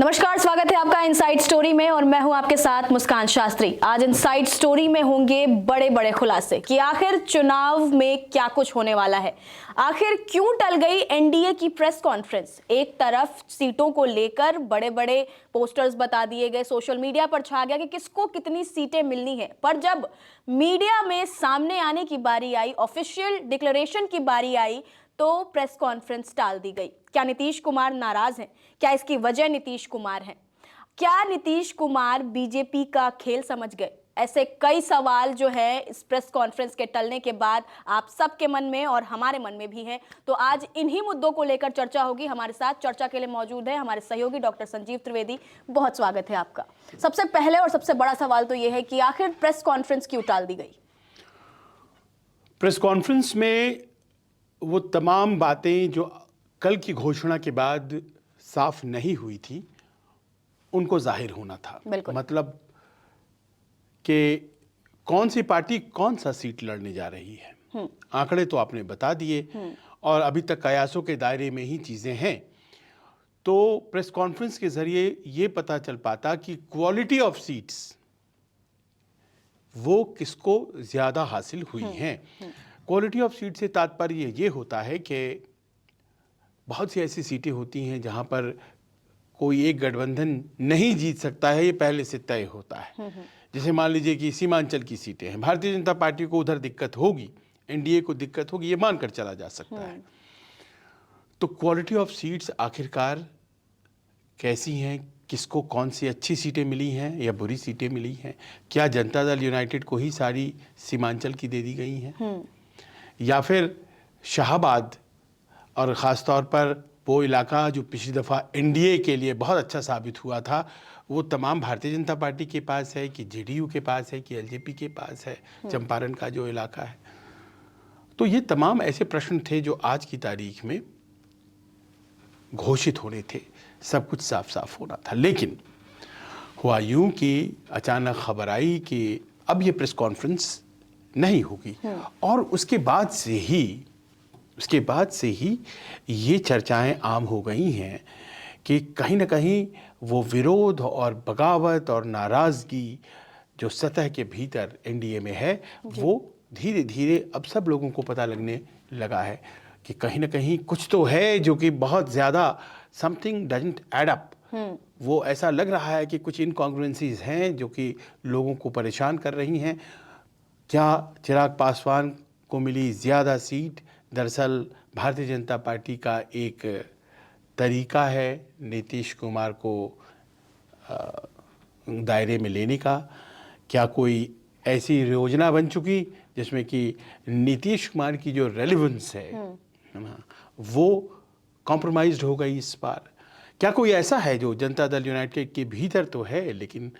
नमस्कार, स्वागत है आपका इनसाइड स्टोरी में और मैं हूं आपके साथ मुस्कान शास्त्री। आज इनसाइड स्टोरी में होंगे बड़े बड़े खुलासे कि आखिर चुनाव में क्या कुछ होने वाला है, आखिर क्यों टल गई एनडीए की प्रेस कॉन्फ्रेंस। एक तरफ सीटों को लेकर बड़े बड़े पोस्टर्स बता दिए गए, सोशल मीडिया पर छा गया कि किसको कितनी सीटें मिलनी है, पर जब मीडिया में सामने आने की बारी आई, ऑफिशियल डिक्लेरेशन की बारी आई, तो प्रेस कॉन्फ्रेंस टाल दी गई। क्या नीतीश कुमार नाराज हैं? क्या इसकी वजह नीतीश कुमार हैं? क्या नीतीश कुमार बीजेपी का खेल समझ गए? ऐसे कई सवाल जो है इस प्रेस कॉन्फ्रेंस के टलने के बाद आप सबके मन में और हमारे मन में भी है। तो आज इन्हीं मुद्दों को लेकर चर्चा होगी। हमारे साथ चर्चा के लिए मौजूद है हमारे सहयोगी डॉक्टर संजीव त्रिवेदी। बहुत स्वागत है आपका। सबसे पहले और सबसे बड़ा सवाल तो यह है कि आखिर प्रेस कॉन्फ्रेंस क्यों टाल दी गई? प्रेस कॉन्फ्रेंस में वो तमाम बातें जो कल की घोषणा के बाद साफ नहीं हुई थी, उनको जाहिर होना था। मतलब कि कौन सी पार्टी कौन सा सीट लड़ने जा रही है। आंकड़े तो आपने बता दिए और अभी तक कयासों के दायरे में ही चीज़ें हैं। तो प्रेस कॉन्फ्रेंस के ज़रिए ये पता चल पाता कि क्वालिटी ऑफ सीट्स वो किसको ज़्यादा हासिल हुई हैं। क्वालिटी ऑफ सीट से तात्पर्य ये होता है कि बहुत सी ऐसी सीटें होती हैं जहां पर कोई एक गठबंधन नहीं जीत सकता है, ये पहले से तय होता है। जैसे मान लीजिए कि सीमांचल की सीटें हैं, भारतीय जनता पार्टी को उधर दिक्कत होगी, एनडीए को दिक्कत होगी, ये मानकर चला जा सकता है। तो क्वालिटी ऑफ सीट्स आखिरकार कैसी हैं, किसको कौन सी अच्छी सीटें मिली हैं या बुरी सीटें मिली हैं? क्या जनता दल यूनाइटेड को ही सारी सीमांचल की दे दी गई हैं, या फिर शाहाबाद और ख़ास तौर पर वो इलाका जो पिछली दफ़ा एनडीए के लिए बहुत अच्छा साबित हुआ था, वो तमाम भारतीय जनता पार्टी के पास है कि जेडीयू के पास है कि एलजेपी के पास है, चंपारण का जो इलाका है। तो ये तमाम ऐसे प्रश्न थे जो आज की तारीख में घोषित होने थे, सब कुछ साफ साफ होना था। लेकिन हुआ यूं कि अचानक खबर आई कि अब ये प्रेस कॉन्फ्रेंस नहीं होगी और उसके बाद से ही ये चर्चाएं आम हो गई हैं कि कहीं ना कहीं वो विरोध और बगावत और नाराज़गी जो सतह के भीतर एनडीए में है, वो धीरे धीरे अब सब लोगों को पता लगने लगा है कि कहीं ना कहीं कुछ तो है जो कि बहुत ज़्यादा समथिंग डजंट एड अप। वो ऐसा लग रहा है कि कुछ इनकॉन्ग्रुएंसीज हैं जो कि लोगों को परेशान कर रही हैं। क्या चिराग पासवान को मिली ज़्यादा सीट दरअसल भारतीय जनता पार्टी का एक तरीका है नीतीश कुमार को दायरे में लेने का? क्या कोई ऐसी योजना बन चुकी जिसमें कि नीतीश कुमार की जो रेलेवेंस है वो कॉम्प्रोमाइज्ड हो गई इस बार? क्या कोई ऐसा है जो जनता दल यूनाइटेड के भीतर तो है लेकिन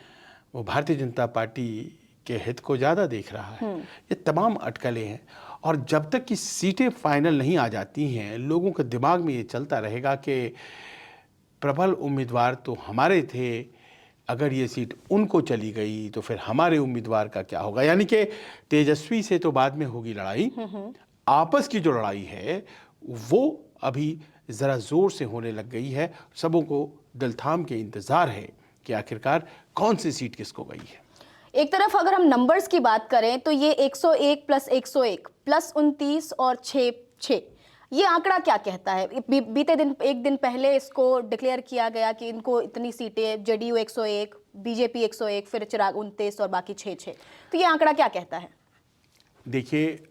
वो भारतीय जनता पार्टी के हित को ज़्यादा देख रहा है? ये तमाम अटकलें हैं और जब तक कि सीटें फाइनल नहीं आ जाती हैं, लोगों के दिमाग में ये चलता रहेगा कि प्रबल उम्मीदवार तो हमारे थे, अगर ये सीट उनको चली गई तो फिर हमारे उम्मीदवार का क्या होगा। यानी कि तेजस्वी से तो बाद में होगी लड़ाई, आपस की जो लड़ाई है वो अभी ज़रा ज़ोर से होने लग गई है। सबों को दिल थाम के इंतज़ार है कि आखिरकार कौन सी सीट किसको गई है। एक तरफ अगर हम नंबर्स की बात करें तो ये 101 प्लस 101 प्लस 29 और 6, ये आंकड़ा क्या कहता है? बीते दिन एक दिन पहले इसको डिक्लेयर किया गया कि इनको इतनी सीटें, जेडीयू 101, बीजेपी 101, फिर चिराग 29 और बाकी 6। तो ये आंकड़ा क्या कहता है? देखिए,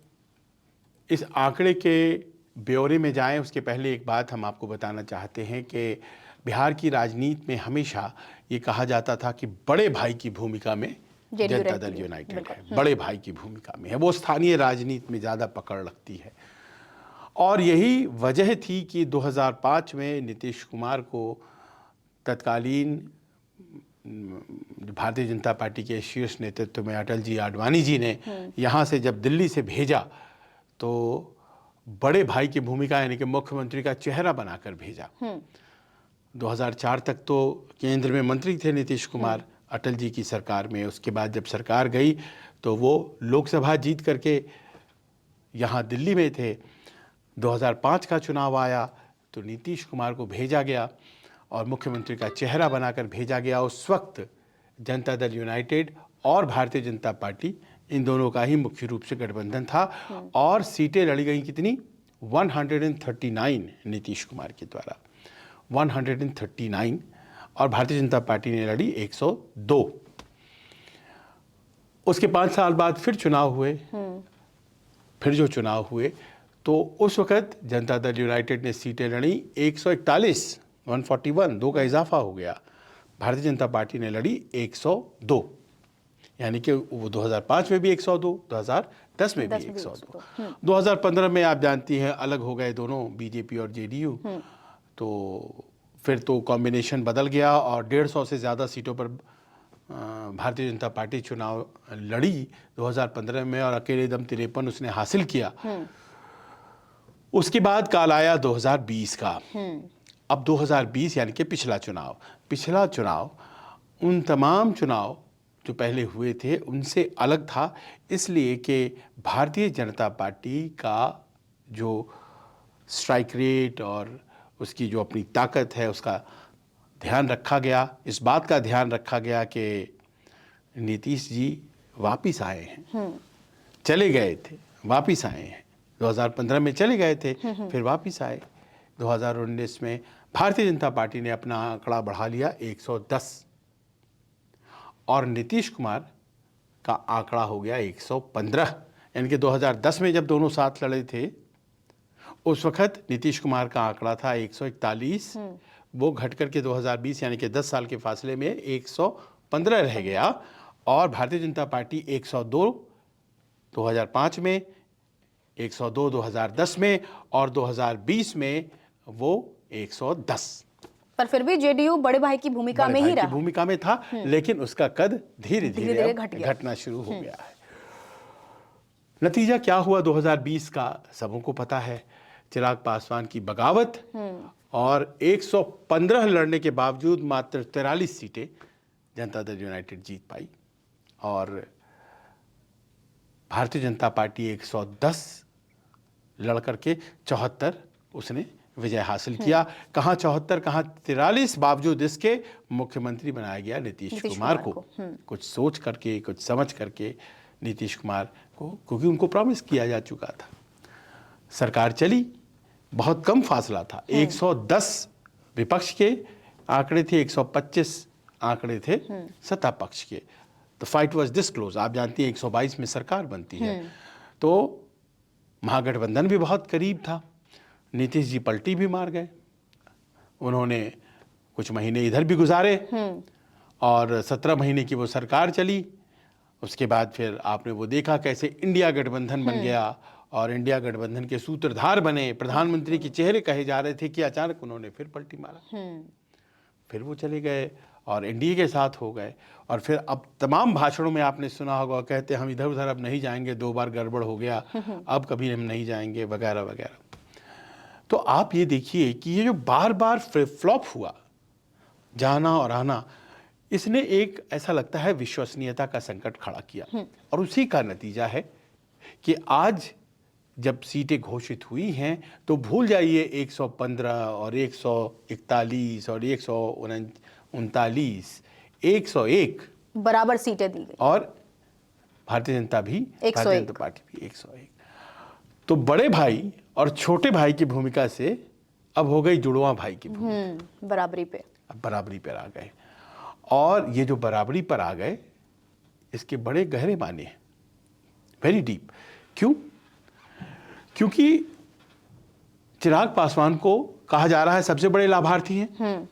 इस आंकड़े के ब्यौरे में जाएं उसके पहले एक बात हम आपको बताना चाहते हैं कि बिहार की राजनीति में हमेशा ये कहा जाता था कि बड़े भाई की भूमिका में जनता दल यूनाइटेड है, बड़े भाई की भूमिका में है, वो स्थानीय राजनीति में ज़्यादा पकड़ रखती है। और यही वजह थी कि 2005 में नीतीश कुमार को तत्कालीन भारतीय जनता पार्टी के शीर्ष नेतृत्व में अटल जी आडवाणी जी ने यहाँ से जब दिल्ली से भेजा तो बड़े भाई की भूमिका यानी कि मुख्यमंत्री का चेहरा बनाकर भेजा। 2004 तक तो केंद्र में मंत्री थे नीतीश कुमार अटल जी की सरकार में। उसके बाद जब सरकार गई तो वो लोकसभा जीत करके यहाँ दिल्ली में थे। 2005 का चुनाव आया तो नीतीश कुमार को भेजा गया और मुख्यमंत्री का चेहरा बनाकर भेजा गया। उस वक्त जनता दल यूनाइटेड और भारतीय जनता पार्टी, इन दोनों का ही मुख्य रूप से गठबंधन था और सीटें लड़ी गई कितनी, 139 नीतीश कुमार के द्वारा, 139, और भारतीय जनता पार्टी ने लड़ी 102। उसके 5 साल बाद फिर चुनाव हुए। फिर जो चुनाव हुए तो उस वक्त जनता दल यूनाइटेड ने सीटें लड़ी 141, 141, 2 का इजाफा हो गया। भारतीय जनता पार्टी ने लड़ी 102, यानी कि वो 2005 में भी 102, 2010 में भी 102। 2015 में आप जानती हैं अलग हो गए दोनों, बीजेपी और जेडीयू, तो फिर तो कॉम्बिनेशन बदल गया और 150 से ज़्यादा सीटों पर भारतीय जनता पार्टी चुनाव लड़ी 2015 में और अकेले दम 53 उसने हासिल किया। उसके बाद काल आया 2020 का। अब 2020 यानी कि पिछला चुनाव उन तमाम चुनाव जो पहले हुए थे उनसे अलग था, इसलिए कि भारतीय जनता पार्टी का जो स्ट्राइक रेट और उसकी जो अपनी ताकत है उसका ध्यान रखा गया। इस बात का ध्यान रखा गया कि नीतीश जी वापिस आए हैं, चले गए थे वापिस आए हैं, 2015 में चले गए थे फिर वापिस आए। 2019 में भारतीय जनता पार्टी ने अपना आंकड़ा बढ़ा लिया 110 और नीतीश कुमार का आंकड़ा हो गया 115। यानी कि 2010 में जब दोनों साथ लड़े थे उस वक्त नीतीश कुमार का आंकड़ा था 141, वो घट करके 2020 यानी कि 10 साल के फासले में 115 रह गया और भारतीय जनता पार्टी 102 2005 में, 102 2010 में और 2020 में वो 110। पर फिर भी जेडीयू बड़े भाई की भूमिका में ही रहा, भूमिका में था, लेकिन उसका कद धीरे धीरे घटना शुरू हो गया है। नतीजा क्या हुआ 2020 का सबों को पता है। चिराग पासवान की बगावत और 115 लड़ने के बावजूद मात्र 43 सीटें जनता दल यूनाइटेड जीत पाई और भारतीय जनता पार्टी 110 लड़ करके 74 उसने विजय हासिल किया। कहाँ 74 कहाँ 43, बावजूद इसके मुख्यमंत्री बनाया गया नीतीश कुमार को। कुछ सोच करके, कुछ समझ करके नीतीश कुमार को, क्योंकि उनको प्रॉमिस किया जा चुका था। सरकार चली, बहुत कम फासला था, 110 विपक्ष के आंकड़े थे, 125 आंकड़े थे सत्ता पक्ष के। तो फाइट वाज दिस क्लोज। आप जानती हैं 122 में सरकार बनती है, तो महागठबंधन भी बहुत करीब था। नीतीश जी पलटी भी मार गए, उन्होंने कुछ महीने इधर भी गुजारे और 17 महीने की वो सरकार चली। उसके बाद फिर आपने वो देखा कैसे इंडिया गठबंधन बन गया और इंडिया गठबंधन के सूत्रधार बने, प्रधानमंत्री के चेहरे कहे जा रहे थे कि अचानक उन्होंने फिर पलटी मारा। फिर वो चले गए और एनडीए के साथ हो गए और फिर अब तमाम भाषणों में आपने सुना होगा, कहते हम इधर उधर अब नहीं जाएंगे, 2 बार गड़बड़ हो गया, अब कभी हम नहीं जाएंगे वगैरह वगैरह। तो आप ये देखिए कि ये जो बार बार फ्लॉप हुआ, जाना और आना, इसने एक ऐसा लगता है विश्वसनीयता का संकट खड़ा किया और उसी का नतीजा है कि आज जब सीटें घोषित हुई हैं तो भूल जाइए 115 और 141 और 139, 101 बराबर सीटें दी गई और भारतीय जनता पार्टी भी 101। तो बड़े भाई और छोटे भाई की भूमिका से अब हो गई जुड़वा भाई की भूमिका, बराबरी पे। अब बराबरी पर आ गए और ये जो बराबरी पर आ गए इसके बड़े गहरे माने हैं, वेरी डीप। क्यों? क्योंकि चिराग पासवान को कहा जा रहा है सबसे बड़े लाभार्थी हैं,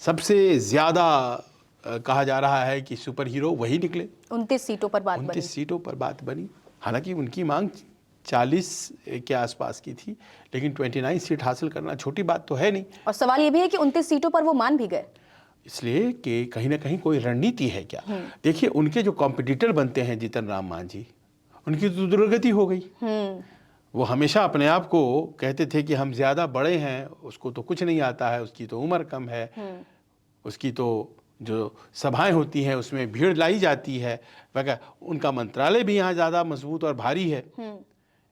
सबसे ज्यादा कहा जा रहा है कि सुपर हीरो वही निकले। 29 सीटों पर बात बनी। 29 सीटों पर बात बनी, हालांकि उनकी मांग 40 के आसपास की थी, लेकिन 29 सीट हासिल करना छोटी बात तो है नहीं। और सवाल ये भी है कि 29 सीटों पर वो मान भी गए, इसलिए कि कहीं ना कहीं कोई रणनीति है क्या। देखिए उनके जो कॉम्पिटिटर बनते हैं जीतन राम मांझी, उनकी तो दुर्गति हो गई। वो हमेशा अपने आप को कहते थे कि हम ज़्यादा बड़े हैं, उसको तो कुछ नहीं आता है, उसकी तो उम्र कम है, उसकी तो जो सभाएं होती हैं उसमें भीड़ लाई जाती है वगैरह। उनका मंत्रालय भी यहाँ ज़्यादा मजबूत और भारी है,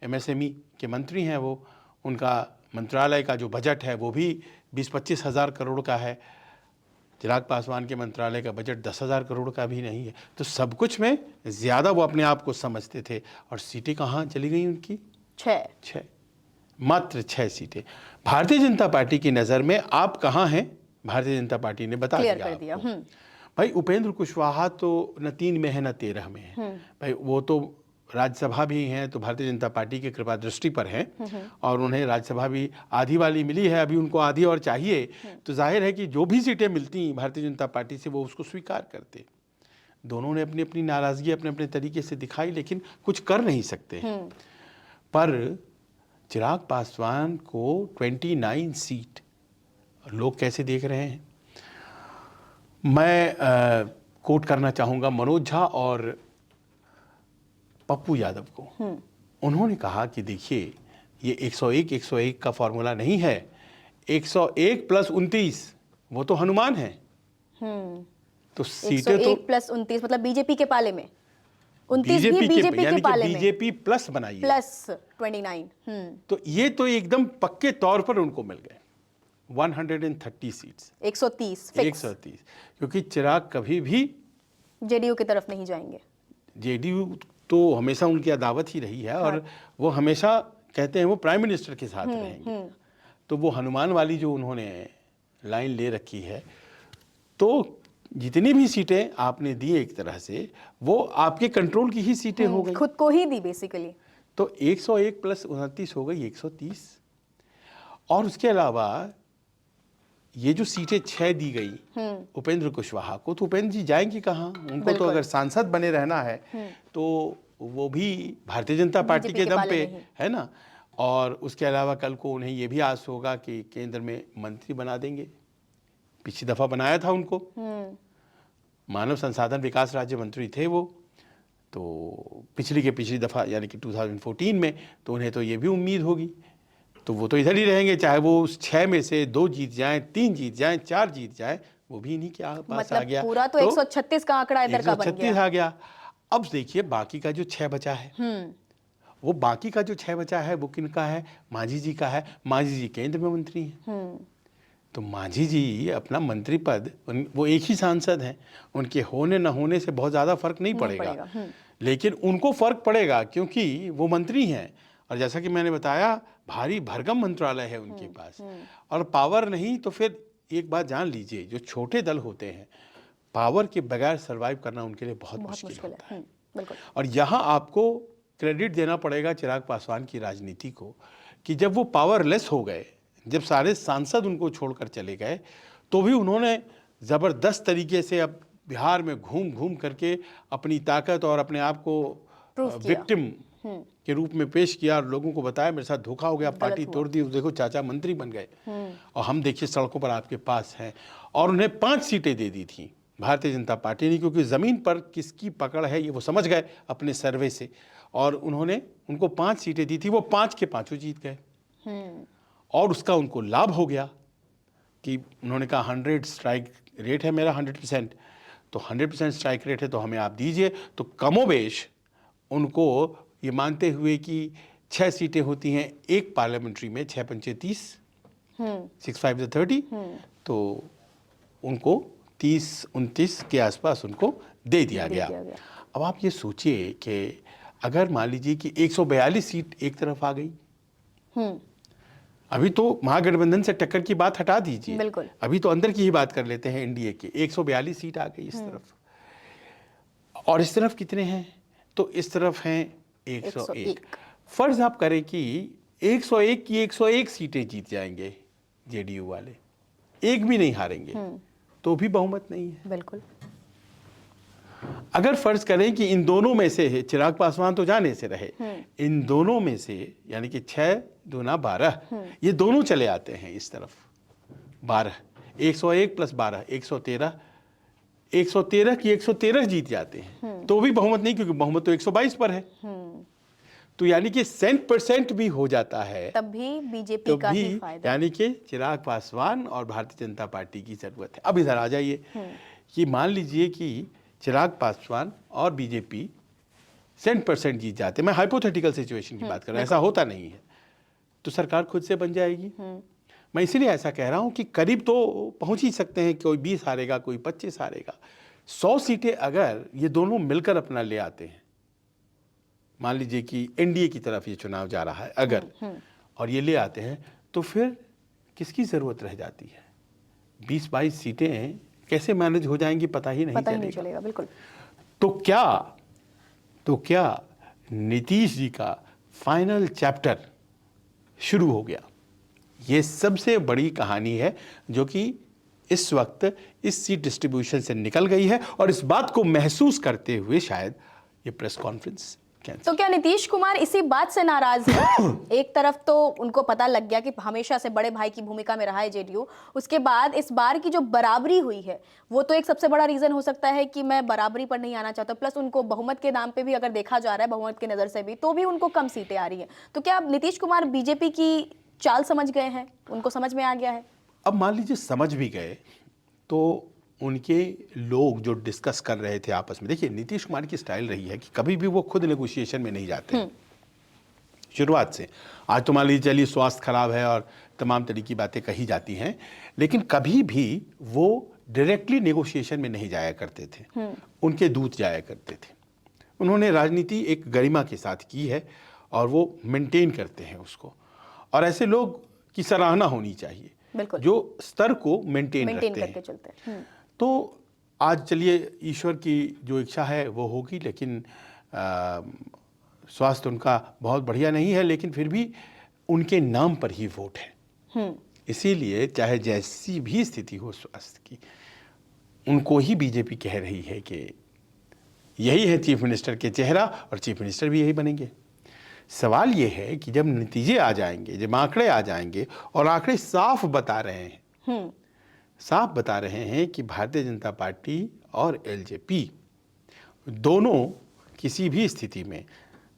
एमएसएमई के मंत्री हैं वो, उनका मंत्रालय का जो बजट है वो भी 20-25 हज़ार करोड़ का है। चिराग पासवान के मंत्रालय का बजट 10,000 करोड़ का भी नहीं है। तो सब कुछ में ज़्यादा वो अपने आप को समझते थे। और सीटें कहाँ चली गई उनकी? 6, मात्र 6 सीटें। भारतीय जनता पार्टी की नज़र में आप कहाँ हैं? भारतीय जनता पार्टी ने बता क्लियर दिया कर दिया। आपको। भाई उपेंद्र कुशवाहा तो न 3 में है न 13 में है। भाई वो तो राज्यसभा भी हैं, तो भारतीय जनता पार्टी की कृपा दृष्टि पर हैं और उन्हें राज्यसभा भी आधी वाली मिली है, अभी उनको आधी और चाहिए। तो जाहिर है कि जो भी सीटें मिलती भारतीय जनता पार्टी से वो उसको स्वीकार करते। दोनों ने अपनी अपनी नाराज़गी अपने अपने तरीके से दिखाई, लेकिन कुछ कर नहीं सकते। पर चिराग पासवान को 29 सीट लोग कैसे देख रहे हैं? मैं कोट करना चाहूँगा मनोज झा और पप्पू यादव को। उन्होंने कहा कि देखिए ये 101 का फॉर्मूला नहीं है, 101 + 29 वो तो हनुमान है। तो सीटें तो 101 + 29 मतलब बीजेपी के पाले में, 29 भी बीजेपी बीजेपी के, यानी के कि पाले में, बीजेपी प्लस बनाइए +29। तो ये तो एकदम पक्के तौर पर उनको मिल गए 130 सीट्स, 130 फिक्स। 130, क्योंकि चिराग कभी भी जेडीयू की तरफ नहीं जाएंगे। जेडीयू तो हमेशा उनकी अदावत ही रही है और वो हमेशा कहते हैं वो प्राइम मिनिस्टर के साथ रहेंगे। तो वो हनुमान वाली जो उन्होंने लाइन ले रखी है, तो जितनी भी सीटें आपने दी एक तरह से वो आपके कंट्रोल की ही सीटें हो गई, खुद को ही दी बेसिकली। तो 101 + 29 हो गई 130। और उसके अलावा ये जो सीटें 6 दी गई उपेंद्र कुशवाहा को, तो उपेंद्र जी जाएंगे कहाँ? उनको तो अगर सांसद बने रहना है तो वो भी भारतीय जनता पार्टी के दम पे है ना। और उसके अलावा कल को उन्हें ये भी आस होगा कि केंद्र में मंत्री बना देंगे। पिछली दफ़ा बनाया था उनको, मानव संसाधन विकास राज्य मंत्री थे वो, तो पिछली दफ़ा यानी कि 2014 में, तो उन्हें तो ये भी उम्मीद होगी। तो वो तो इधर ही रहेंगे, चाहे वो उस 6 में से 2 जीत जाएं, 3 जीत जाएं, 4 जीत जाएं, वो भी इन्हीं के पास मतलब आ गया। पूरा तो 136 का आंकड़ा इधर का बन गया। 136 आ गया। अब देखिए बाकी का जो 6 बचा है, वो बाकी का जो 6 बचा है वो किनका है? मांझी जी का है। मांझी जी केंद्र में मंत्री हैं। तो मांझी जी अपना मंत्री पद, वो एक ही सांसद हैं, उनके होने न होने से बहुत ज़्यादा फर्क नहीं पड़ेगा। लेकिन उनको फर्क पड़ेगा क्योंकि वो मंत्री हैं और जैसा कि मैंने बताया भारी भरगम मंत्रालय है उनके पास। और पावर नहीं तो फिर एक बात जान लीजिए, जो छोटे दल होते हैं पावर के बगैर सरवाइव करना उनके लिए बहुत मुश्किल होता है। और यहाँ आपको क्रेडिट देना पड़ेगा चिराग पासवान की राजनीति को कि जब वो पावरलेस हो गए, जब सारे सांसद उनको छोड़कर चले गए, तो भी उन्होंने ज़बरदस्त तरीके से अब बिहार में घूम घूम करके अपनी ताकत और अपने आप को विक्टिम के रूप में पेश किया और लोगों को बताया मेरे साथ धोखा हो गया, पार्टी तोड़ दी, देखो चाचा मंत्री बन गए और हम देखिए सड़कों पर आपके पास हैं। और उन्हें 5 सीटें दे दी थी भारतीय जनता पार्टी ने, क्योंकि ज़मीन पर किसकी पकड़ है ये वो समझ गए अपने सर्वे से, और उन्होंने उनको 5 सीटें दी थी, वो 5 के 5 जीत गए। और उसका उनको लाभ हो गया कि उन्होंने कहा 100 स्ट्राइक रेट है मेरा 100%, तो 100% स्ट्राइक रेट है तो हमें आप दीजिए। तो कमोबेश उनको ये मानते हुए कि 6 सीटें होती हैं एक पार्लियामेंट्री में, 6 पंचे 30, 6 5 30, तो उनको 30-29 के आसपास उनको दे दिया गया। अब आप ये सोचिए कि अगर मान लीजिए कि 142 सीट एक तरफ आ गई, अभी तो महागठबंधन से टक्कर की बात हटा दीजिए, अभी तो अंदर की ही बात कर लेते हैं एनडीए की, 142 सीट आ गई इस तरफ। और इस तरफ कितने हैं? तो इस तरफ हैं 101। फर्ज आप करें कि 101 की 101 सीटें जीत जाएंगे जेडीयू वाले, एक भी नहीं हारेंगे, तो भी बहुमत नहीं है। बिल्कुल। अगर फर्ज करें कि इन दोनों में से है, चिराग पासवान तो जाने से रहे, इन दोनों में से यानी कि 6 दूना 12, ये दोनों चले आते हैं इस तरफ 12, 101 + 12 113, 113 की 113 जीत जाते हैं, तो भी बहुमत नहीं, क्योंकि बहुमत तो 122 पर है। तो यानी कि 100% भी हो जाता है, तब भी बीजेपी का ही फायदा, यानी कि चिराग पासवान और भारतीय जनता पार्टी की जरूरत है। अब इधर आ जाइए कि मान लीजिए कि चिराग पासवान और बीजेपी 100% जीत जाते, मैं हाइपोथेटिकल सिचुएशन की बात कर रहा हूं, ऐसा होता नहीं है, तो सरकार खुद से बन जाएगी। मैं इसीलिए ऐसा कह रहा हूं कि करीब तो पहुंच ही सकते हैं, कोई 20 हारेगा, कोई 25 हारेगा। 100 सीटें अगर ये दोनों मिलकर अपना ले आते हैं, मान लीजिए कि एनडीए की तरफ ये चुनाव जा रहा है अगर, और ये ले आते हैं, तो फिर किसकी ज़रूरत रह जाती है? 20-22 सीटें कैसे मैनेज हो जाएंगी पता ही नहीं चलेगा। बिल्कुल। तो क्या नीतीश जी का फाइनल चैप्टर शुरू हो गया? ये सबसे बड़ी कहानी है जो कि इस वक्त इस सीट डिस्ट्रीब्यूशन से निकल गई है, और इस बात को महसूस करते हुए शायद ये प्रेस कॉन्फ्रेंस कैंसिल। तो क्या नीतीश कुमार इसी बात से नाराज है? एक तरफ तो उनको पता लग गया कि हमेशा से बड़े भाई की भूमिका में रहा है जेडीयू, उसके बाद इस बार की जो बराबरी हुई है वो तो एक सबसे बड़ा रीजन हो सकता है कि मैं बराबरी पर नहीं आना चाहता, प्लस उनको बहुमत के नाम पे भी अगर देखा जा रहा है, बहुमत की नजर से भी, तो भी उनको कम सीटें आ रही है। तो क्या अब नीतीश कुमार बीजेपी की चाल समझ गए हैं, उनको समझ में आ गया है? अब मान लीजिए समझ भी गए, तो उनके लोग जो डिस्कस कर रहे थे आपस में, देखिए नीतीश कुमार की स्टाइल रही है कि कभी भी वो खुद नेगोशिएशन में नहीं जाते शुरुआत से। आज तो मान लीजिए चलिए स्वास्थ्य खराब है और तमाम तरह की बातें कही जाती हैं, लेकिन कभी भी वो डायरेक्टली नेगोशिएशन में नहीं जाया करते थे, उनके दूत जाया करते थे। उन्होंने राजनीति एक गरिमा के साथ की है और वो मेंटेन करते हैं उसको, और ऐसे लोग की सराहना होनी चाहिए जो स्तर को मेंटेन करके चलते हैं। तो आज चलिए ईश्वर की जो इच्छा है वो होगी, लेकिन स्वास्थ्य उनका बहुत बढ़िया नहीं है, लेकिन फिर भी उनके नाम पर ही वोट है। इसीलिए चाहे जैसी भी स्थिति हो स्वास्थ्य की, उनको ही बीजेपी कह रही है कि यही है चीफ मिनिस्टर के चेहरा, और चीफ मिनिस्टर भी यही बनेंगे। सवाल ये है कि जब नतीजे आ जाएंगे, जब आंकड़े आ जाएंगे, और आंकड़े साफ बता रहे हैं कि भारतीय जनता पार्टी और एलजेपी दोनों किसी भी स्थिति में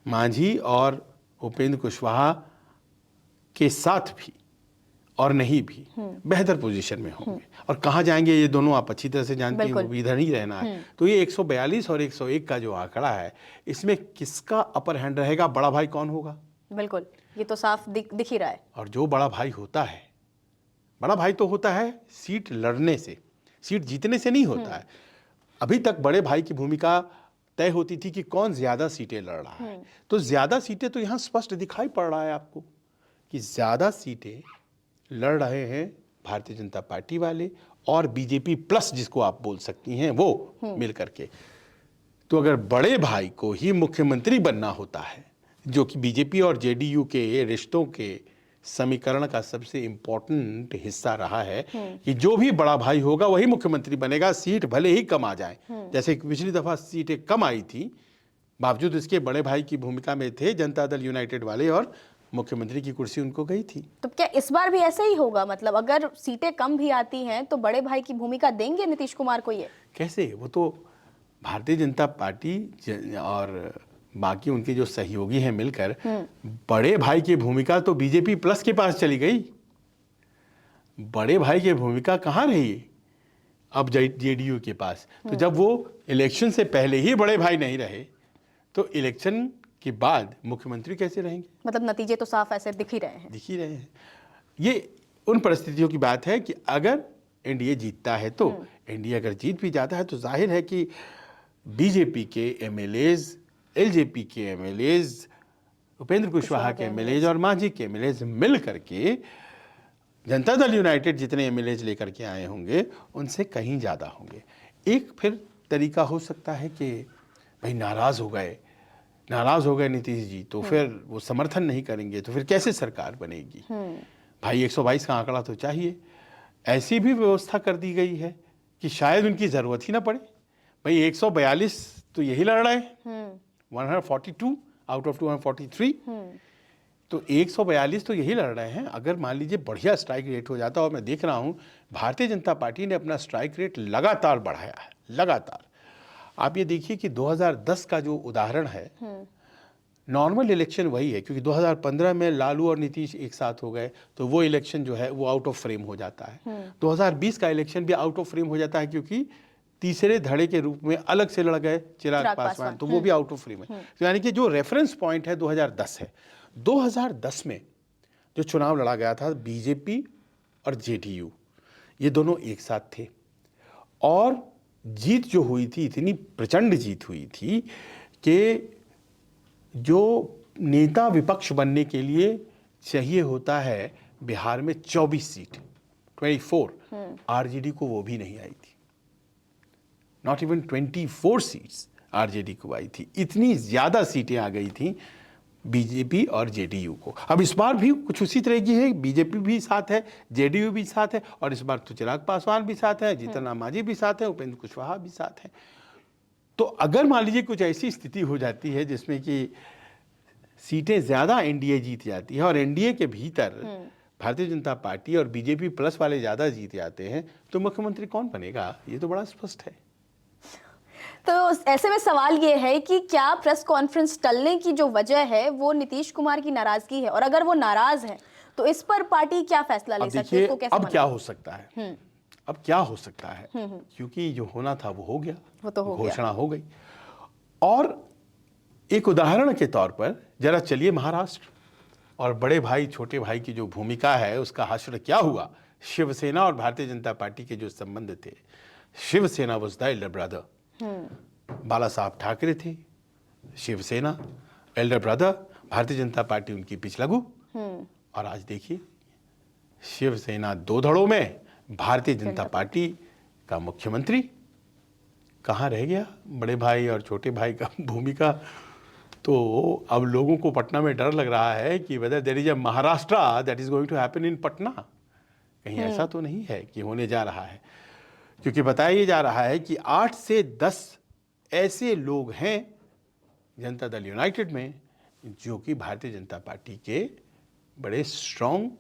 मांझी और उपेंद्र कुशवाहा के साथ भी और नहीं भी बेहतर पोजीशन में होंगे। और कहाँ जाएंगे ये दोनों आप अच्छी तरह से जानते हैं, वो इधर ही रहना है। तो ये 142 और 101 का जो आंकड़ा है, इसमें किसका अपर हैंड रहेगा, बड़ा भाई कौन होगा? बिल्कुल, ये तो साफ दिख ही रहा है। और जो बड़ा भाई होता है, बड़ा भाई तो होता है सीट लड़ने से, सीट जीतने से नहीं होता है। अभी तक बड़े भाई की भूमिका तय होती थी कि कौन ज्यादा सीटें लड़ रहा है, तो ज्यादा सीटें तो यहाँ स्पष्ट दिखाई पड़ रहा है आपको कि ज्यादा सीटें लड़ रहे हैं भारतीय जनता पार्टी वाले और बीजेपी प्लस, जिसको आप बोल सकती हैं, वो मिल करके। तो अगर बड़े भाई को ही मुख्यमंत्री बनना होता है, जो कि बीजेपी और जेडीयू के रिश्तों के समीकरण का सबसे इंपॉर्टेंट हिस्सा रहा है कि जो भी बड़ा भाई होगा वही मुख्यमंत्री बनेगा, सीट भले ही कम आ जाए। जैसे पिछली दफा सीटें कम आई थी, बावजूद इसके बड़े भाई की भूमिका में थे जनता दल यूनाइटेड वाले, और मुख्यमंत्री की कुर्सी उनको गई थी। तो क्या इस बार भी ऐसे ही होगा? मतलब अगर सीटें कम भी आती हैं तो बड़े भाई की भूमिका देंगे नीतीश कुमार को? ये कैसे? वो तो भारतीय जनता पार्टी और बाकी उनके जो सहयोगी हैं मिलकर, बड़े भाई की भूमिका तो बीजेपी प्लस के पास चली गई। बड़े भाई की भूमिका कहाँ रही अब जेडीयू के पास? तो जब वो इलेक्शन से पहले ही बड़े भाई नहीं रहे, तो इलेक्शन के बाद मुख्यमंत्री कैसे रहेंगे? मतलब नतीजे तो साफ ऐसे दिख ही रहे हैं। ये उन परिस्थितियों की बात है कि अगर एनडीए जीतता है, तो एनडीए अगर जीत भी जाता है तो जाहिर है कि बीजेपी के एमएलएज, एलजेपी के एमएलएज, उपेंद्र कुशवाहा के एमएलएज और मांझी के एमएलएज मिल करके जनता दल यूनाइटेड जितने एमएलएज लेकर के आए होंगे उनसे कहीं ज़्यादा होंगे। एक फिर तरीका हो सकता है कि भाई नाराज़ हो गए नीतीश जी, तो फिर वो समर्थन नहीं करेंगे, तो फिर कैसे सरकार बनेगी? भाई 122 का आंकड़ा तो चाहिए। ऐसी भी व्यवस्था कर दी गई है कि शायद उनकी ज़रूरत ही ना पड़े। भाई 142 तो यही लड़ रहे हैं, 142 आउट ऑफ 243, तो 142 तो यही लड़ रहे हैं। अगर मान लीजिए बढ़िया स्ट्राइक रेट हो जाता, और मैं देख रहा हूँ भारतीय जनता पार्टी ने अपना स्ट्राइक रेट लगातार बढ़ाया है, लगातार। आप ये देखिए कि 2010 का जो उदाहरण है, नॉर्मल इलेक्शन वही है, क्योंकि 2015 में लालू और नीतीश एक साथ हो गए, तो वो इलेक्शन जो है वो आउट ऑफ फ्रेम हो जाता है। 2020 का इलेक्शन भी आउट ऑफ फ्रेम हो जाता है, क्योंकि तीसरे धड़े के रूप में अलग से लड़ गए चिराग पासवान, तो वो भी आउट ऑफ फ्रेम है। तो यानी कि जो रेफरेंस पॉइंट है 2010 है। 2010 में जो चुनाव लड़ा गया था बीजेपी और जेडीयू, ये दोनों एक साथ थे और जीत जो हुई थी इतनी प्रचंड जीत हुई थी कि जो नेता विपक्ष बनने के लिए चाहिए होता है बिहार में 24 सीट 24, आरजेडी को वो भी नहीं आई थी। नॉट इवन 24 सीट्स आरजेडी को आई थी। इतनी ज़्यादा सीटें आ गई थी बीजेपी और जेडीयू को। अब इस बार भी कुछ उसी तरह की है, बीजेपी भी साथ है, जेडीयू भी साथ है और इस बार तो चिराग पासवान भी साथ है, जीतन राम मांझी भी साथ है, उपेंद्र कुशवाहा भी साथ है। तो अगर मान लीजिए कुछ ऐसी स्थिति हो जाती है जिसमें कि सीटें ज़्यादा एनडीए जीत जाती है और एनडीए के भीतर भारतीय जनता पार्टी और बीजेपी प्लस वाले ज़्यादा जीत जाते हैं, तो मुख्यमंत्री कौन बनेगा? ये तो बड़ा स्पष्ट है। तो ऐसे में सवाल ये है कि क्या प्रेस कॉन्फ्रेंस टलने की जो वजह है वो नीतीश कुमार की नाराजगी है, और अगर वो नाराज है तो इस पर पार्टी क्या फैसला ले सकती है? इसको कैसे अब क्या हो सकता है? अब क्या हो सकता है? क्योंकि जो होना था वो हो गया, वो तो हो गया, घोषणा हो गई। और एक उदाहरण के तौर पर जरा चलिए महाराष्ट्र और बड़े भाई छोटे भाई की जो भूमिका है उसका हश्र क्या हुआ। शिवसेना और भारतीय जनता पार्टी के जो संबंध थे, Shiv Sena was the elder brother, Balasaheb Thackeray थे Shiv Sena Elder brother, Bharatiya Janata party उनकी पिछलगू। और आज देखिए शिवसेना दो धड़ों में, भारतीय जनता पार्टी का मुख्यमंत्री। कहाँ रह गया बड़े भाई और छोटे भाई का भूमिका? तो अब लोगों को पटना में डर लग रहा है कि whether there is a Maharashtra that is going to happen in Patna. कहीं ऐसा तो नहीं है कि होने जा रहा है, क्योंकि बताया जा रहा है कि 8 से 10 ऐसे लोग हैं जनता दल यूनाइटेड में जो कि भारतीय जनता पार्टी के बड़े स्ट्रॉन्ग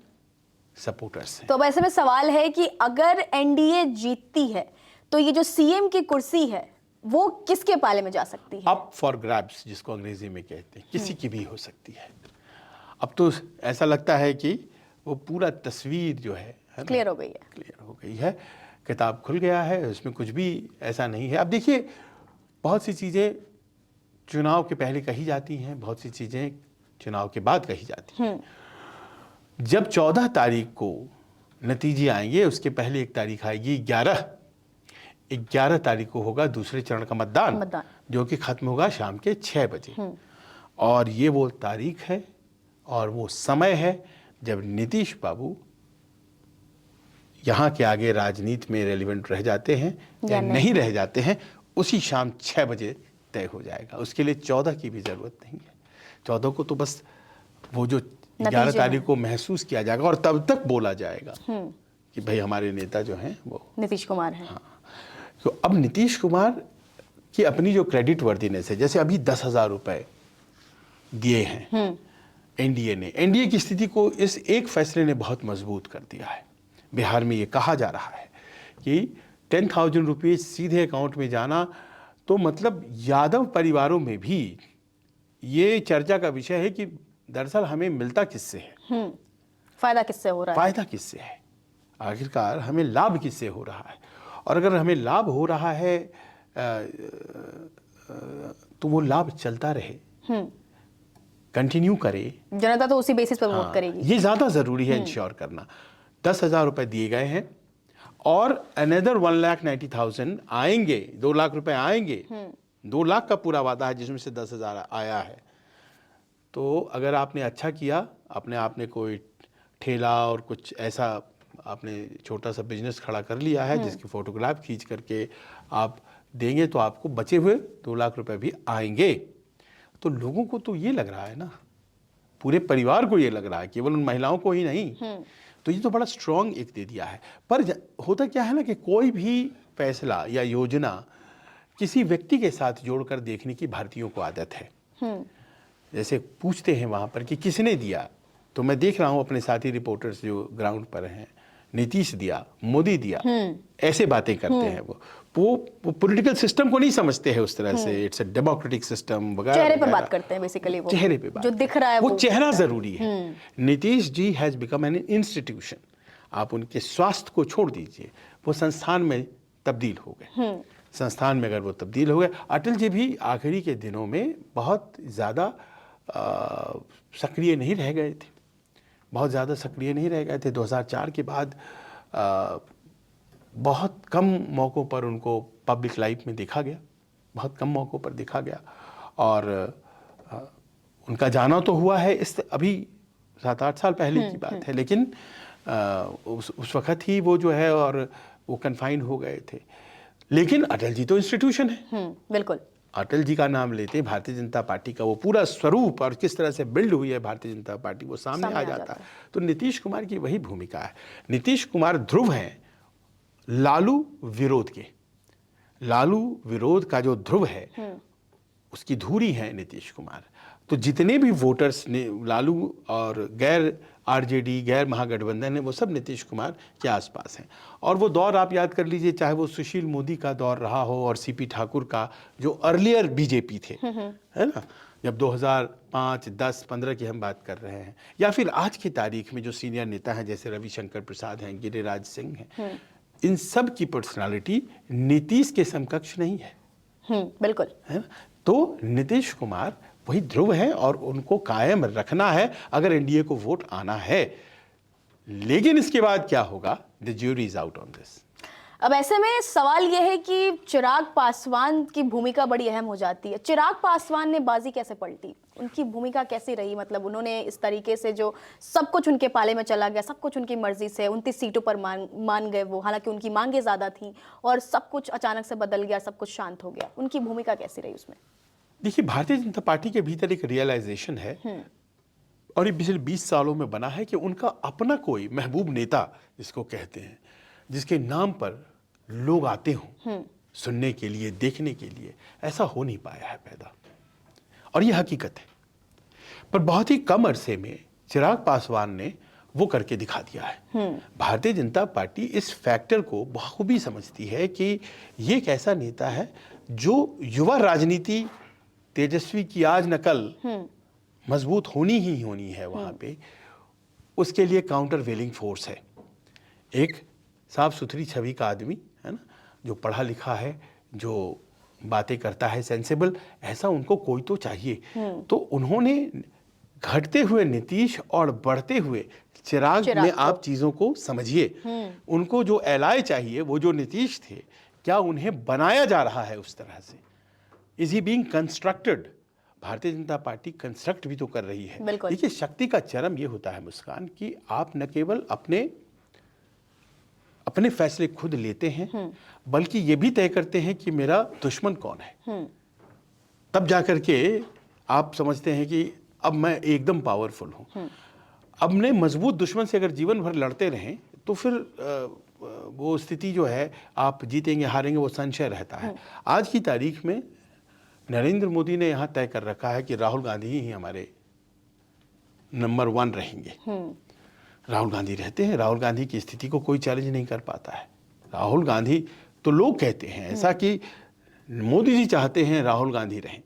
सपोर्टर्स हैं। तो अब ऐसे में सवाल है कि अगर एनडीए जीतती है तो ये जो सीएम की कुर्सी है वो किसके पाले में जा सकती है? अप फॉर ग्रैब्स जिसको अंग्रेजी में कहते हैं, किसी की भी हो सकती है। अब तो ऐसा लगता है कि वो पूरा तस्वीर जो है क्लियर हो गई है, क्लियर हो गई है, किताब खुल गया है, उसमें कुछ भी ऐसा नहीं है। अब देखिए बहुत सी चीज़ें चुनाव के पहले कही जाती हैं, बहुत सी चीज़ें चुनाव के बाद कही जाती हैं। जब 14 तारीख को नतीजे आएंगे उसके पहले एक तारीख आएगी 11 तारीख को होगा दूसरे चरण का मतदान, जो कि खत्म होगा शाम के 6 बजे। और ये वो तारीख है और वो समय है जब नीतीश बाबू यहाँ के आगे राजनीति में रेलिवेंट रह जाते हैं या नहीं रह जाते हैं, उसी शाम 6 बजे तय हो जाएगा। उसके लिए 14 की भी ज़रूरत नहीं है। 14 को तो बस वो जो 11 तारीख को महसूस किया जाएगा और तब तक बोला जाएगा कि भाई हमारे नेता जो हैं वो नीतीश कुमार हैं। हाँ, तो अब नीतीश कुमार की अपनी जो क्रेडिट वर्दीनेस है, जैसे अभी 10,000 रुपए दिए हैं एनडीए ने, एनडीए की स्थिति को इस एक फैसले ने बहुत मजबूत कर दिया है। बिहार में ये कहा जा रहा है कि 10,000 रुपीज़ सीधे अकाउंट में जाना, तो मतलब यादव परिवारों में भी ये चर्चा का विषय है कि दरअसल हमें मिलता किससे है, फायदा किससे हो रहा है, फायदा किससे है, आखिरकार हमें लाभ किससे हो रहा है। और अगर हमें लाभ हो रहा है तो वो लाभ चलता रहे, कंटिन्यू करे, जनता तो उसी बेसिस पर वोट करेगी। ये ज़्यादा ज़रूरी है इंश्योर करना। 10,000 रुपए दिए गए हैं और अनदर 1,90,000 आएंगे, 2 लाख रुपए आएंगे। 2 लाख का पूरा वादा है जिसमें से 10,000 आया है। तो अगर आपने अच्छा किया, आपने कोई ठेला और कुछ ऐसा आपने छोटा सा बिजनेस खड़ा कर लिया है जिसकी फोटोग्राफ खींच करके आप देंगे, तो आपको बचे हुए 2 लाख रुपए भी आएंगे। तो लोगों को तो ये लग रहा है ना, पूरे परिवार को ये लग रहा है, केवल उन महिलाओं को ही नहीं। तो ये तो बड़ा स्ट्रॉन्ग एक दे दिया है। पर होता क्या है ना कि कोई भी फैसला या योजना किसी व्यक्ति के साथ जोड़कर देखने की भारतीयों को आदत है। जैसे पूछते हैं वहाँ पर कि किसने दिया, तो मैं देख रहा हूँ अपने साथी रिपोर्टर्स जो ग्राउंड पर हैं, नीतीश दिया, मोदी दिया, ऐसे बातें करते हैं। वो पॉलिटिकल सिस्टम को नहीं समझते हैं उस तरह से, इट्स अ डेमोक्रेटिक सिस्टम वगैरह। चेहरे पे बात करते हैं बेसिकली, वो चेहरे पे बात जो दिख रहा है वो चेहरा जरूरी है। Nitish ji has become an institution. आप उनके स्वास्थ्य को छोड़ दीजिए, वो संस्थान में तब्दील हो गए। संस्थान में अगर वो तब्दील हो गए, अटल जी भी आखिरी के दिनों में बहुत ज़्यादा सक्रिय नहीं रह गए थे। बहुत ज़्यादा सक्रिय नहीं रह गए थे। 2004 के बाद बहुत कम मौक़ों पर उनको पब्लिक लाइफ में देखा गया, बहुत कम मौक़ों पर देखा गया। और उनका जाना तो हुआ है इस अभी 7-8 साल पहले की बात है, लेकिन उस वक़्त ही वो जो है और वो कन्फाइन हो गए थे। लेकिन अटल जी तो इंस्टीट्यूशन है। बिल्कुल। अटल जी का नाम लेते भारतीय जनता पार्टी का वो पूरा स्वरूप और किस तरह से बिल्ड हुई है भारतीय जनता पार्टी वो सामने आ जाता है। तो नीतीश कुमार की वही भूमिका है। नीतीश कुमार ध्रुव हैं लालू विरोध के। लालू विरोध का जो ध्रुव है उसकी धुरी है नीतीश कुमार। तो जितने भी वोटर्स ने लालू और गैर आरजेडी गैर महागठबंधन है वो सब नीतीश कुमार के आसपास हैं। और वो दौर आप याद कर लीजिए, चाहे वो सुशील मोदी का दौर रहा हो और सीपी ठाकुर का जो अर्लियर बीजेपी थे, है ना, जब 2005, 10, 15 की हम बात कर रहे हैं, या फिर आज की तारीख में जो सीनियर नेता हैं जैसे रविशंकर प्रसाद हैं, गिरिराज सिंह हैं, इन सब की पर्सनालिटी नीतीश के समकक्ष नहीं है। बिल्कुल, है ना। तो नीतीश कुमार वही ध्रुव है और उनको कायम रखना है अगर एनडीए को वोट आना है। लेकिन इसके बाद क्या होगा, the jury is out on this. अब ऐसे में सवाल यह है कि चिराग पासवान की भूमिका बड़ी अहम हो जाती है। चिराग पासवान ने बाजी कैसे पलटी, उनकी भूमिका कैसी रही? मतलब उन्होंने इस तरीके से जो सब कुछ उनके पाले में चला गया, सब कुछ उनकी मर्जी से, 29 सीटों पर मान गए वो, हालांकि उनकी मांगे ज्यादा थी, और सब कुछ अचानक से बदल गया, सब कुछ शांत हो गया। उनकी भूमिका कैसी रही उसमें? देखिए, भारतीय जनता पार्टी के भीतर एक रियलाइजेशन है और ये पिछले 20 सालों में बना है कि उनका अपना कोई महबूब नेता जिसको कहते हैं, जिसके नाम पर लोग आते हों सुनने के लिए, देखने के लिए, ऐसा हो नहीं पाया है पैदा। और ये हकीकत है। पर बहुत ही कम अरसे में चिराग पासवान ने वो करके दिखा दिया है। भारतीय जनता पार्टी इस फैक्टर को बखूबी समझती है कि ये एक ऐसा नेता है जो युवा राजनीति तेजस्वी की आज न कल मजबूत होनी ही होनी है वहाँ पे, उसके लिए काउंटर वेलिंग फोर्स है। एक साफ सुथरी छवि का आदमी, है ना, जो पढ़ा लिखा है, जो बातें करता है, सेंसिबल, ऐसा उनको कोई तो चाहिए। तो उन्होंने घटते हुए नीतीश और बढ़ते हुए चिराग में आप चीज़ों को समझिए। उनको जो एलाय चाहिए, वो जो नीतीश थे, क्या उन्हें बनाया जा रहा है उस तरह से? Is he being constructed? Bharatiya Janata party construct भी तो कर रही है। देखिए, शक्ति का चरम ये होता है मुस्कान कि आप न केवल अपने फैसले खुद लेते हैं, बल्कि ये भी तय करते हैं कि मेरा दुश्मन कौन है। तब जाकर के आप समझते हैं कि अब मैं एकदम पावरफुल हूं। अपने मजबूत दुश्मन से अगर जीवन भर लड़ते रहें तो फिर वो स्थिति जो है, आप जीतेंगे हारेंगे वो संशय रहता है। आज की तारीख में नरेंद्र मोदी ने यहाँ तय कर रखा है कि राहुल गांधी ही हमारे नंबर 1 रहेंगे। राहुल गांधी रहते हैं, राहुल गांधी की स्थिति को कोई चैलेंज नहीं कर पाता है। राहुल गांधी तो लोग कहते हैं ऐसा कि मोदी जी चाहते हैं राहुल गांधी रहें।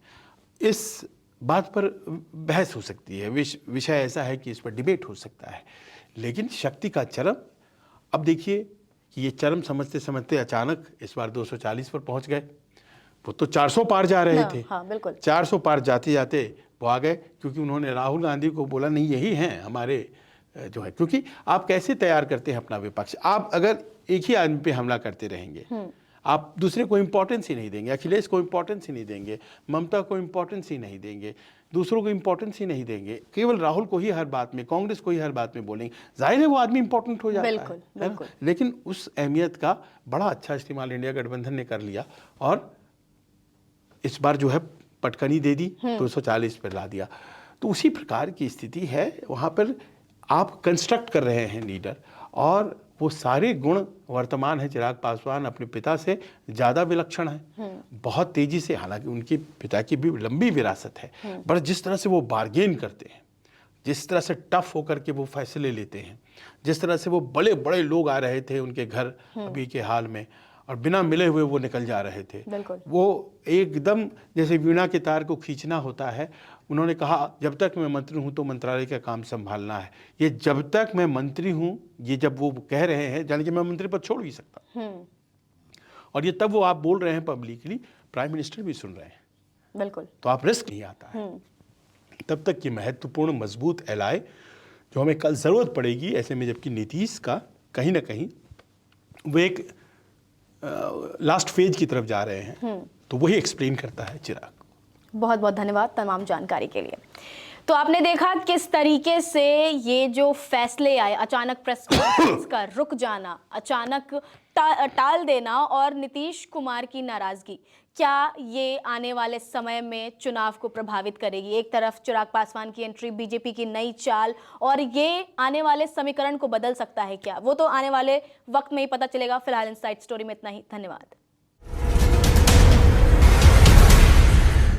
इस बात पर बहस हो सकती है, विषय ऐसा है कि इस पर डिबेट हो सकता है। लेकिन शक्ति का चरम, अब देखिए कि ये चरम समझते समझते अचानक इस बार 240 पर पहुंच गए। वो तो 400 पार जा रहे थे। हाँ, बिल्कुल। 400 पार जाते जाते वो आ गए, क्योंकि उन्होंने राहुल गांधी को बोला नहीं यही हैं हमारे जो है। क्योंकि आप कैसे तैयार करते हैं अपना विपक्ष? आप अगर एक ही आदमी पे हमला करते रहेंगे, आप दूसरे को इंपॉर्टेंस ही नहीं देंगे, अखिलेश को इंपॉर्टेंस ही नहीं देंगे, ममता को इंपॉर्टेंस ही नहीं देंगे, दूसरों को इंपॉर्टेंस ही नहीं देंगे, केवल राहुल को ही हर बात में, कांग्रेस को ही हर बात में बोलेंगे, जाहिर है वो आदमी इंपॉर्टेंट हो जाता है। बिल्कुल। लेकिन उस अहमियत का बड़ा अच्छा इस्तेमाल इंडिया गठबंधन ने कर लिया और इस बार जो है पटकनी दे दी, 240 पर ला दिया। तो उसी प्रकार की स्थिति है वहाँ पर। आप कंस्ट्रक्ट कर रहे हैं लीडर, और वो सारे गुण वर्तमान है चिराग पासवान अपने पिता से ज़्यादा विलक्षण है। बहुत तेजी से, हालांकि उनके पिता की भी लंबी विरासत है, पर जिस तरह से वो बार्गेन करते हैं, जिस तरह से टफ होकर के वो फैसले लेते हैं, जिस तरह से वो बड़े बड़े लोग आ रहे थे उनके घर अभी के हाल में और बिना मिले हुए वो निकल जा रहे थे। वो एकदम जैसे वीणा के तार को खींचना होता है। उन्होंने कहा जब तक मैं मंत्री हूं तो मंत्रालय का काम संभालना है। ये जब तक मैं मंत्री हूं, ये जब वो कह रहे हैं, जाने कि मैं मंत्री पद छोड़ भी सकता, और ये तब वो आप बोल रहे हैं पब्लिकली, प्राइम मिनिस्टर भी सुन रहे हैं। बिल्कुल। तो आप रिस्क नहीं आता है। तब तक ये महत्वपूर्ण मजबूत एलाय जो हमें कल ज़रूरत पड़ेगी, ऐसे में जबकि नीतीश का कहीं ना कहीं वो एक लास्ट फेज की तरफ जा रहे हैं, तो वही एक्सप्लेन करता है चिराग। बहुत बहुत धन्यवाद तमाम जानकारी के लिए। तो आपने देखा किस तरीके से ये जो फैसले आए, अचानक प्रेस कॉन्फ्रेंस का रुक जाना, अचानक टाल देना और नीतीश कुमार की नाराजगी, क्या ये आने वाले समय में चुनाव को प्रभावित करेगी? एक तरफ चिराग पासवान की एंट्री, बीजेपी की नई चाल, और ये आने वाले समीकरण को बदल सकता है क्या? वो तो आने वाले वक्त में ही पता चलेगा। फिलहाल इनसाइड स्टोरी में इतना ही। धन्यवाद।